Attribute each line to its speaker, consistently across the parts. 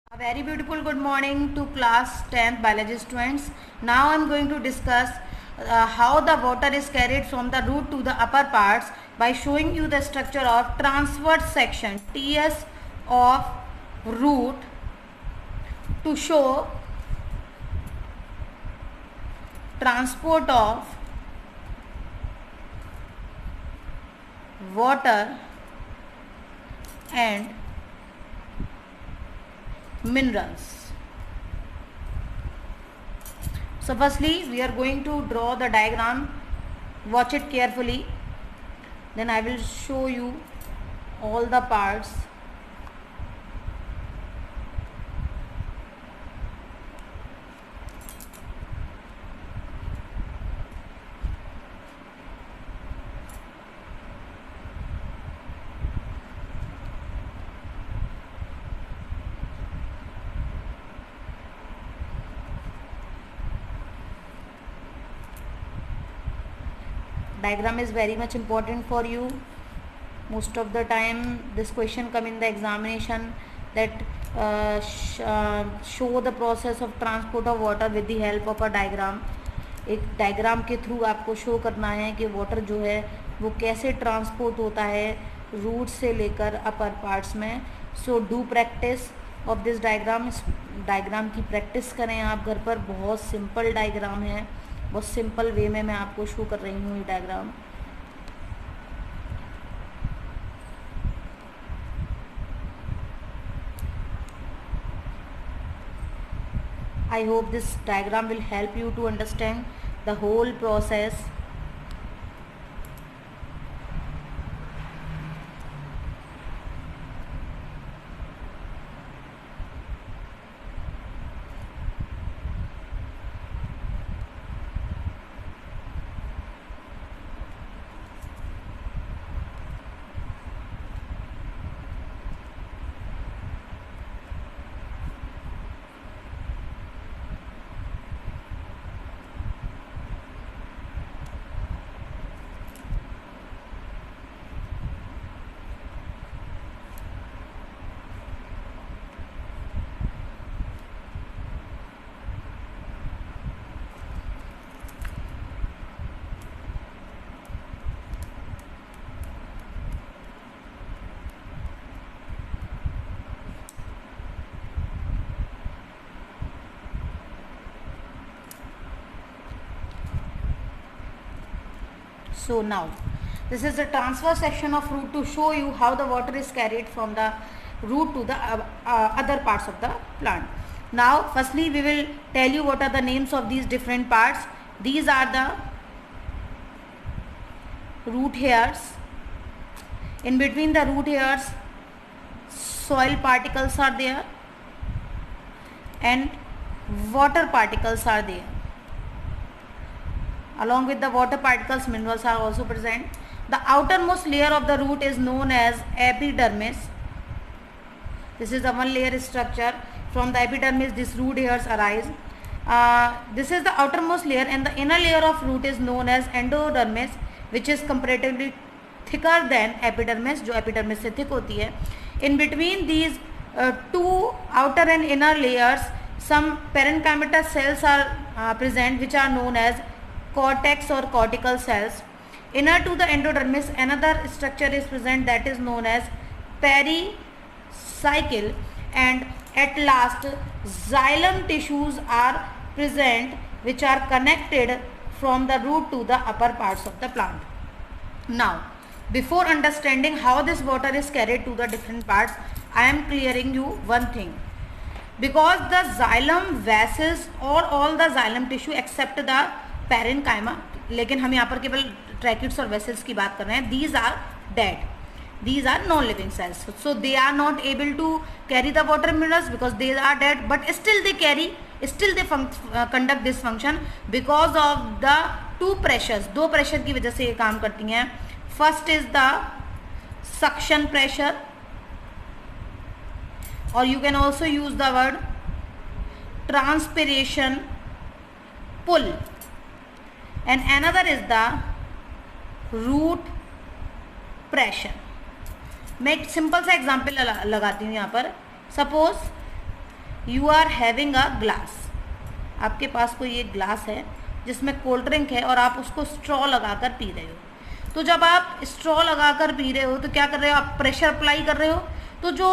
Speaker 1: A very beautiful good morning to class 10th biology students. Now I am going to discuss how the water is carried from the root to the upper parts by showing you the structure of transverse section TS of root to show transport of water and minerals. So firstly we are going to draw the diagram. Watch it carefully, then I will show you all the parts. Diagram is very much important for you. Most of the time this question come in the examination that show the process of transport of water with the help of a diagram. एक diagram के through आपको show करना है कि water जो है वो कैसे ट्रांसपोर्ट होता है रूट से लेकर अपर पार्ट्स में. So do practice of this diagram. इस डायग्राम की प्रैक्टिस करें आप घर पर. बहुत सिंपल डायग्राम है, बहुत सिंपल वे में मैं आपको शो कर रही हूँ ये diagram. I hope this diagram will help you to understand the whole process. So now this is the transverse section of root to show you how the water is carried from the root to the other parts of the plant. Now firstly we will tell you what are the names of these different parts. These are the root hairs. In between the root hairs soil particles are there and water particles are there. Along with the water particles, minerals are also present. The outermost layer of the root is known as epidermis. This is the one layer structure. From the epidermis, these root hairs arise. This is the outermost layer, and the inner layer of root is known as endodermis, which is comparatively thicker than epidermis, जो epidermis से thick होती है. In between these two outer and inner layers, some parenchymatous cells are present, which are known as cortex or cortical cells. Inner to the endodermis, another structure is present that is known as pericycle, and at last xylem tissues are present which are connected from the root to the upper parts of the plant. Now, before understanding how this water is carried to the different parts, I am clearing you one thing. Because the xylem vessels or all the xylem tissue except the parenchyma, लेकिन हम यहाँ पर केवल tracheids और vessels की बात कर रहे हैं. These are dead, these are non living cells, so they are not able to carry the water minerals because they are dead, but still they carry, still they conduct this function because of the two pressures. दो pressure की वजह से ये काम करती हैं. First is the suction pressure, और you can also use the word transpiration pull, and another is the root pressure. मैं एक सिंपल सा एग्जाम्पल लगाती हूँ यहाँ पर. Suppose you are having a glass, आपके पास कोई एक ग्लास है जिसमें कोल्ड ड्रिंक है और आप उसको स्ट्रॉ लगाकर पी रहे हो। तो जब आप स्ट्रॉ लगाकर पी रहे हो तो क्या कर रहे हो, आप प्रेशर अप्लाई कर रहे हो। तो जो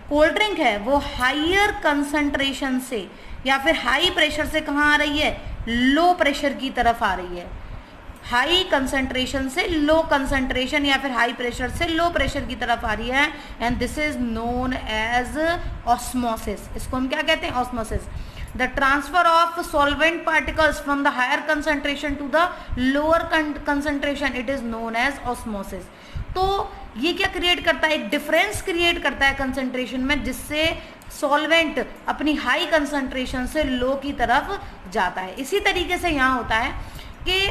Speaker 1: कोल्ड ड्रिंक है वो हाइयर कंसंट्रेशन से या फिर हाई प्रेशर से कहाँ आ रही है, लो प्रेशर की तरफ आ रही है। हाई कंसंट्रेशन से लो कंसंट्रेशन या फिर हाई प्रेशर से लो प्रेशर की तरफ आ रही है, and this is known as osmosis. इसको हम क्या कहते हैं, osmosis. The transfer of solvent particles from the higher concentration to the lower concentration, it is known as osmosis. तो ये क्या क्रिएट करता है, एक डिफरेंस क्रिएट करता है कंसंट्रेशन में, जिससे सॉल्वेंट अपनी हाई कंसंट्रेशन से लो की तरफ जाता है। इसी तरीके से यहाँ होता है कि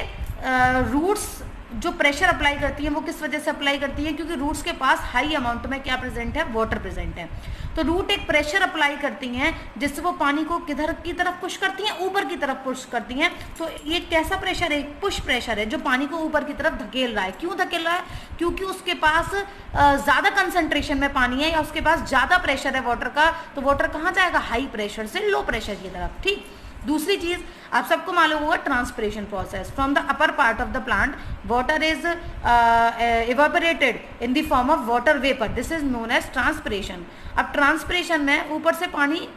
Speaker 1: रूट्स जो प्रेशर अप्लाई करती हैं वो किस वजह से अप्लाई करती हैं, क्योंकि रूट्स के पास हाई अमाउंट में क्या प्रेजेंट है, वाटर प्रेजेंट है। तो रूट एक प्रेशर अप्लाई करती हैं जिससे वो पानी को किधर की तरफ पुश करती हैं, ऊपर की तरफ पुश करती हैं। तो ये कैसा प्रेशर है, पुश प्रेशर है जो पानी को ऊपर की तरफ धकेल रहा है। क्यों धकेल रहा है, क्योंकि उसके पास ज़्यादा कंसंट्रेशन में पानी है या उसके पास ज़्यादा प्रेशर है वाटर का। तो वाटर कहाँ जाएगा, हाई प्रेशर से लो प्रेशर की तरफ। ठीक, दूसरी चीज आप सबको मालूम होगा, transpiration process. From the upper part of the plant water is evaporated in the form of water vapour, this is known as transpiration. अब ट्रांसपिरेशन में ऊपर से पानी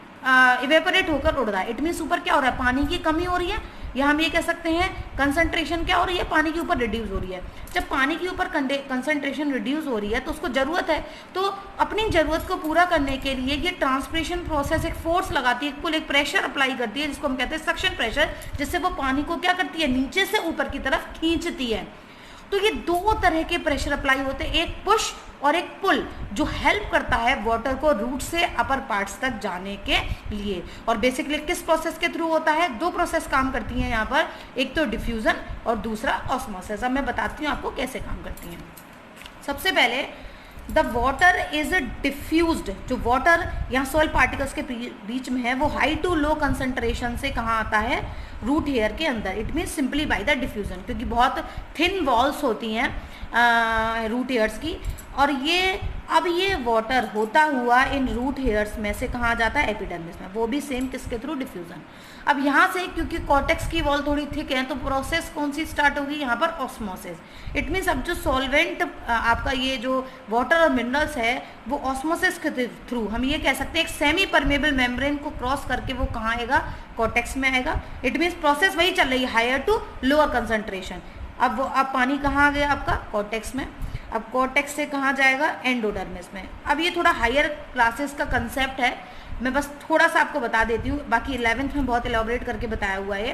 Speaker 1: इवेपोरेट होकर उड़ रहा है, इट मीन्स ऊपर क्या हो रहा है, पानी की कमी हो रही है, या हम ये कह सकते हैं कंसंट्रेशन क्या हो रही है, पानी के ऊपर रिड्यूस हो रही है। जब पानी के ऊपर कंसंट्रेशन रिड्यूस हो रही है तो उसको ज़रूरत है, तो अपनी ज़रूरत को पूरा करने के लिए ये ट्रांसपिरेशन प्रोसेस एक फोर्स लगाती है, एक पुल, एक प्रेशर अप्लाई करती है जिसको हम कहते हैं सक्शन प्रेशर, जिससे वो पानी को क्या करती है, नीचे से ऊपर की तरफ खींचती है। तो ये दो तरह के प्रेशर अप्लाई होते हैं, एक पुश और एक पुल, जो हेल्प करता है वाटर को रूट से अपर पार्ट्स तक जाने के लिए। और बेसिकली किस प्रोसेस के थ्रू होता है, दो प्रोसेस काम करती हैं यहाँ पर, एक तो डिफ्यूजन और दूसरा ऑस्मोसिस। अब मैं बताती हूँ आपको कैसे काम करती हैं। सबसे पहले द वाटर इज डिफ्यूज्ड, जो वाटर यहाँ सॉइल पार्टिकल्स के बीच में है वो हाई टू लो कंसंट्रेशन से कहाँ आता है, रूट हेयर के अंदर। It means simply by the diffusion, क्योंकि बहुत थिन वॉल्स होती हैं रूट हेयर्स की, और ये वाटर होता हुआ इन रूट हेयर्स में से कहाँ जाता है, एपिडर्मिस में, वो भी सेम किसके थ्रू, डिफ्यूजन। अब यहाँ से क्योंकि कॉर्टेक्स की वॉल थोड़ी थिक है तो प्रोसेस कौन सी स्टार्ट होगी, यहाँ पर ऑस्मोसिस। इट मीन्स अब जो सॉल्वेंट आपका ये जो वाटर और मिनरल्स है वो ऑस्मोसिस के थ्रू, हम ये कह सकते हैं एक सेमी परमेबल मेम्ब्रेन को क्रॉस करके वो कहाँ आएगा, कॉर्टेक्स में आएगा। इट मीन्स प्रोसेस वही चल रही है, हायर टू लोअर कंसंट्रेशन। अब पानी कहाँ आ गया आपका, कॉर्टेक्स में। अब कॉर्टेक्स से कहाँ जाएगा, एंडोडर्मिस में। अब ये थोड़ा हायर क्लासेस का कंसेप्ट है, मैं बस थोड़ा सा आपको बता देती हूँ, बाकी 11th में बहुत एलॉबरेट करके बताया हुआ है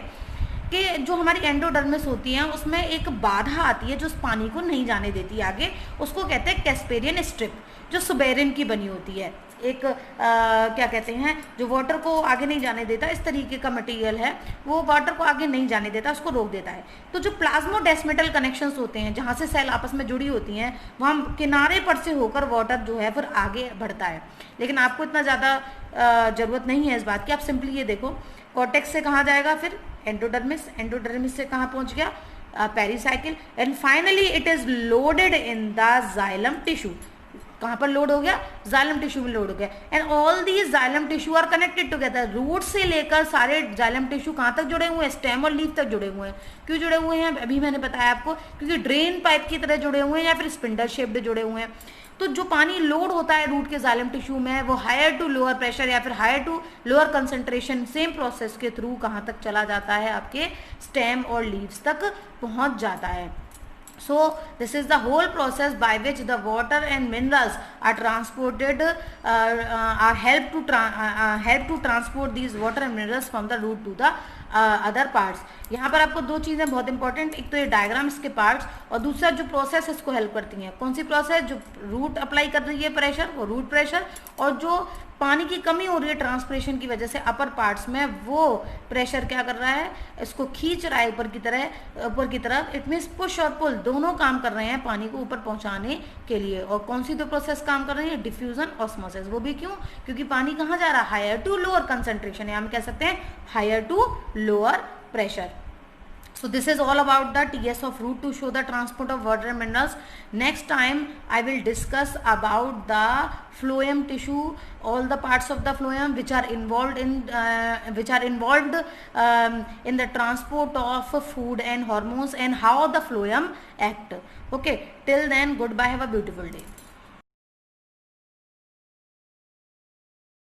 Speaker 1: कि जो हमारी एंडोडर्मिस होती है उसमें एक बाधा आती है जो उस पानी को नहीं जाने देती आगे, उसको कहते हैं कैस्पेरियन स्ट्रिप, जो सुबेरिन की बनी होती है। एक क्या कहते हैं, जो वाटर को आगे नहीं जाने देता, इस तरीके का मटेरियल है, वो वाटर को आगे नहीं जाने देता, उसको रोक देता है। तो जो प्लाज्मोडेस्मेटल कनेक्शंस होते हैं, जहाँ से सेल आपस में जुड़ी होती हैं, वहाँ किनारे पर से होकर वाटर जो है फिर आगे बढ़ता है। लेकिन आपको इतना ज़्यादा ज़रूरत नहीं है इस बात की, आप सिंपली ये देखो, कॉर्टेक्स से कहाँ जाएगा, फिर एंडोडर्मिस, एंडोडर्मिस से कहाँ पहुँच गया, pericycle, and finally it is loaded in the xylem tissue. कहाँ पर लोड हो गया, जाइलम टिश्यू में लोड हो गया। And all these xylem tissue are connected together, root से लेकर सारे जाइलम टिश्यू कहाँ तक जुड़े हुए हैं, स्टेम और लीफ तक जुड़े हुए हैं। क्यों जुड़े हुए हैं, अभी मैंने बताया आपको, क्योंकि ड्रेन पाइप की तरह जुड़े हुए हैं या फिर स्पिंडल शेप्ड जुड़े हुए हैं। तो जो पानी लोड होता है रूट के जाइलम टिश्यू में, वो हायर टू लोअर प्रेशर या फिर higher to lower concentration same process के थ्रू कहाँ तक चला जाता है, आपके स्टेम और लीव्स तक पहुँच जाता है। So this is the whole process by which the water and minerals are transported, are help to transport these water and minerals from the root to the other parts. यहाँ पर आपको दो चीज़ें बहुत इंपॉर्टेंट, एक तो ये डायग्राम इसके पार्ट्स, और दूसरा जो प्रोसेस इसको हेल्प करती हैं। कौन सी प्रोसेस, जो रूट अप्लाई कर रही है प्रेशर, वो रूट प्रेशर, और जो पानी की कमी हो रही है ट्रांसपिरेशन की वजह से अपर पार्ट्स में, वो प्रेशर क्या कर रहा है, इसको खींच रहा है ऊपर की तरफ। इट मीन्स पुश और पुल दोनों काम कर रहे हैं पानी को ऊपर पहुंचाने के लिए। और कौन सी दो प्रोसेस काम कर रही है, डिफ्यूजन, ऑस्मोसिस। वो भी क्यों, क्योंकि पानी कहाँ जा रहा है, हायर टू लोअर कंसंट्रेशन, या हम कह सकते हैं higher to lower pressure. So this is all about the TS of root to show the transport of water and minerals. Next time I will discuss about the phloem tissue, all the parts of the phloem which are involved in in the transport of food and hormones, and how the phloem act. Okay, till then, goodbye, have a beautiful day.